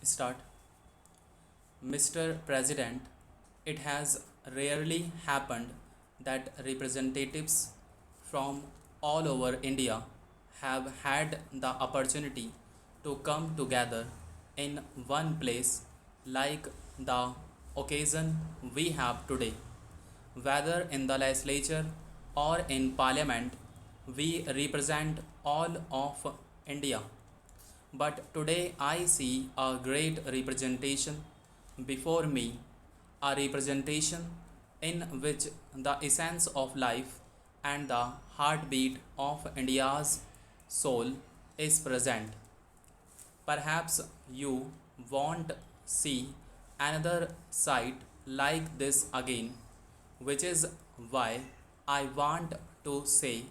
Start. Mr. President, it has rarely happened that representatives from all over India have had the opportunity to come together in one place like the occasion we have today. Whether in the legislature or in parliament, we represent all of India. But today I see a great representation before me, a representation in which the essence of life and the heartbeat of India's soul is present. Perhaps you won't see another sight like this again, which is why I want to say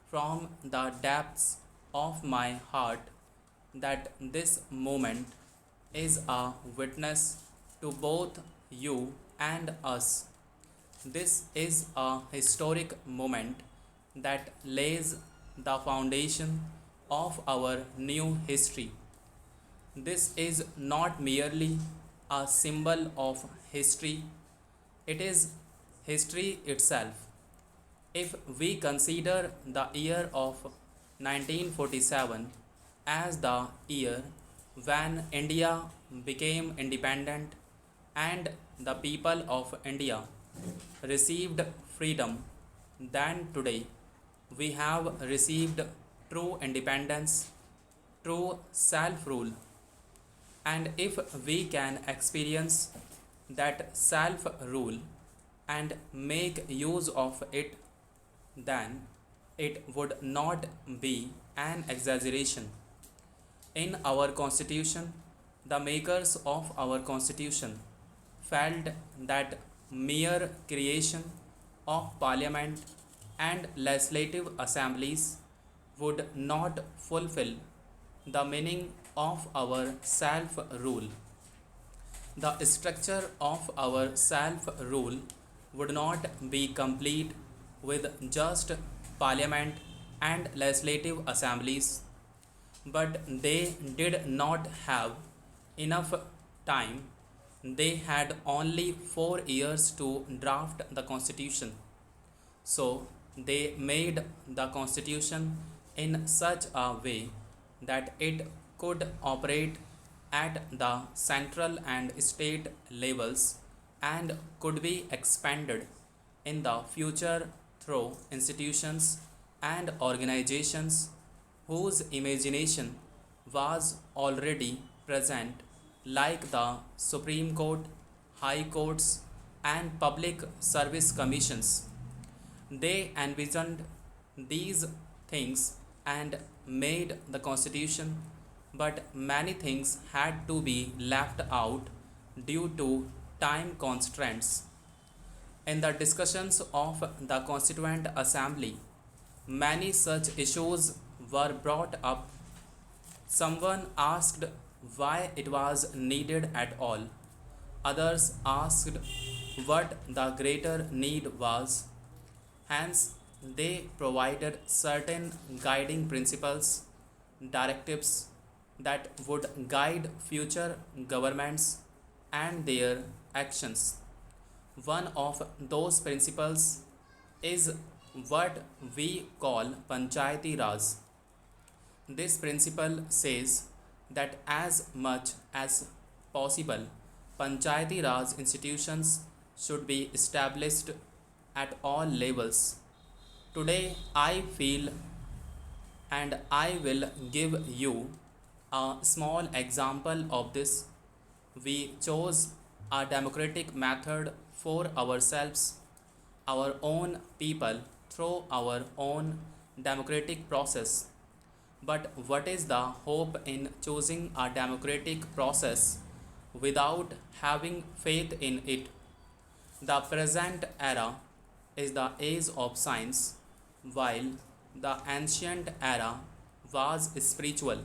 from the depths of my heart that this moment is a witness to both you and us. This is a historic moment that lays the foundation of our new history. This is not merely a symbol of history, it is history itself. If we consider the year of 1947 as the year when India became independent and the people of India received freedom, then today we have received true independence, true self rule. And if we can experience that self rule and make use of it, then it would not be an exaggeration. In our constitution, the makers of our constitution felt that mere creation of parliament and legislative assemblies would not fulfill the meaning of our self rule. The structure of our self rule would not be complete with just parliament and legislative assemblies, but they did not have enough time. They had only 4 years to draft the constitution. So they made the constitution in such a way that it could operate at the central and state levels and could be expanded in the future through institutions and organizations whose imagination was already present, like the Supreme Court, High Courts, and Public Service Commissions. They envisioned these things and made the Constitution, but many things had to be left out due to time constraints. In the discussions of the Constituent Assembly, many such issues were brought up. Someone asked why it was needed at all. Others asked what the greater need was. Hence, they provided certain guiding principles, directives that would guide future governments and their actions. One of those principles is what we call Panchayati Raj. This principle says that as much as possible, Panchayati Raj institutions should be established at all levels. Today, I feel and I will give you a small example of this. We chose a democratic method for ourselves, our own people, through our own democratic process. But what is the hope in choosing a democratic process without having faith in it? The present era is the age of science, while the ancient era was spiritual.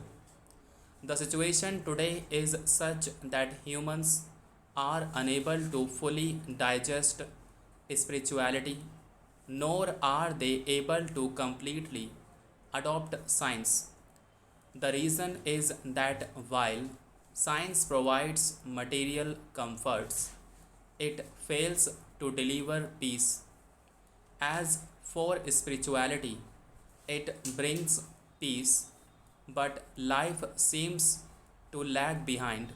The situation today is such that humans are unable to fully digest spirituality, nor are they able to completely adopt science. The reason is that while Science provides material comforts, it fails to deliver peace. As for spirituality, it brings peace, but life seems to lag behind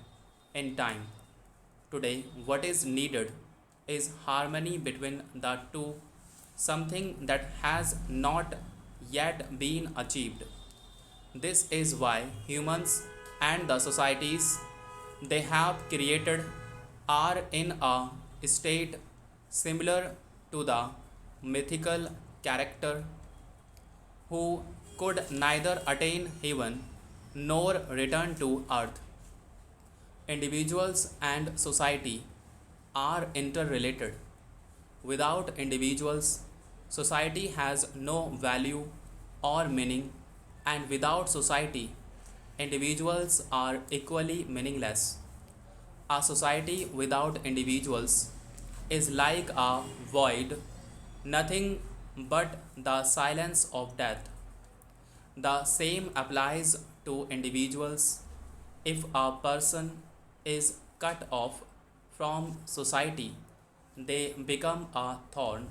in time. Today, what is needed is harmony between the two, something that has not yet been achieved. This is why humans and the societies they have created are in a state similar to the mythical character who could neither attain heaven nor return to earth. Individuals and society are interrelated. Without individuals, society has no value or meaning, and without society, individuals are equally meaningless. A society without individuals is like a void, nothing but the silence of death. The same applies to individuals. If a person is cut off from society, they become a thorn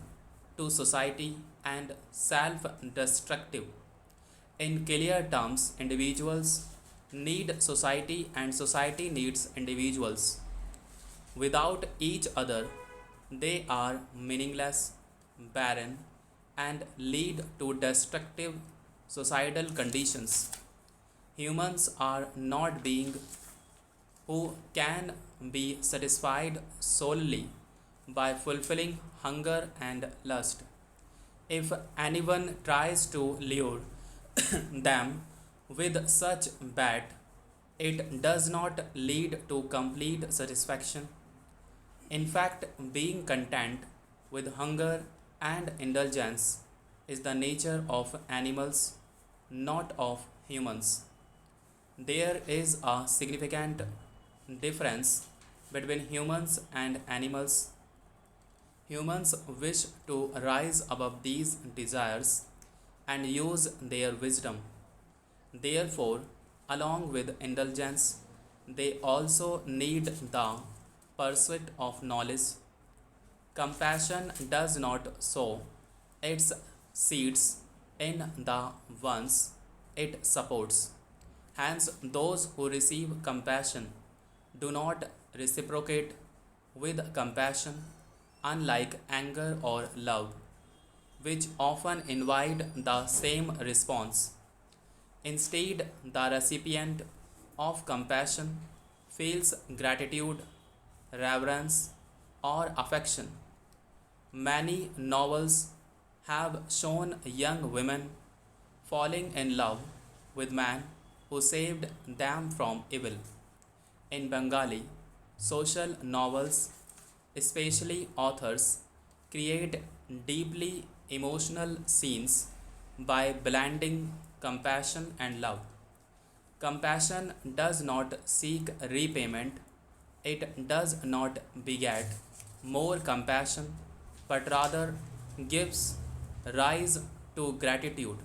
to society and self destructive. In clear terms, individuals need society and society needs individuals. Without each other, they are meaningless, barren, and lead to destructive societal conditions. Humans are not beings who can be satisfied solely by fulfilling hunger and lust. If anyone tries to lure them with such bat, it does not lead to complete satisfaction. In fact, being content with hunger and indulgence is the nature of animals, not of humans. There is a significant difference between humans and animals. Humans wish to rise above these desires and use their wisdom. Therefore, along with indulgence, they also need the pursuit of knowledge. Compassion does not sow its seeds in the ones it supports. Hence, those who receive compassion do not reciprocate with compassion, unlike anger or love, which often invite the same response. Instead, the recipient of compassion feels gratitude, reverence, or affection. Many novels have shown young women falling in love with men who saved them from evil. In Bengali, social novels, especially authors, create deeply emotional scenes by blending compassion and love. Compassion does not seek repayment, it does not beget more compassion, but rather gives rise to gratitude.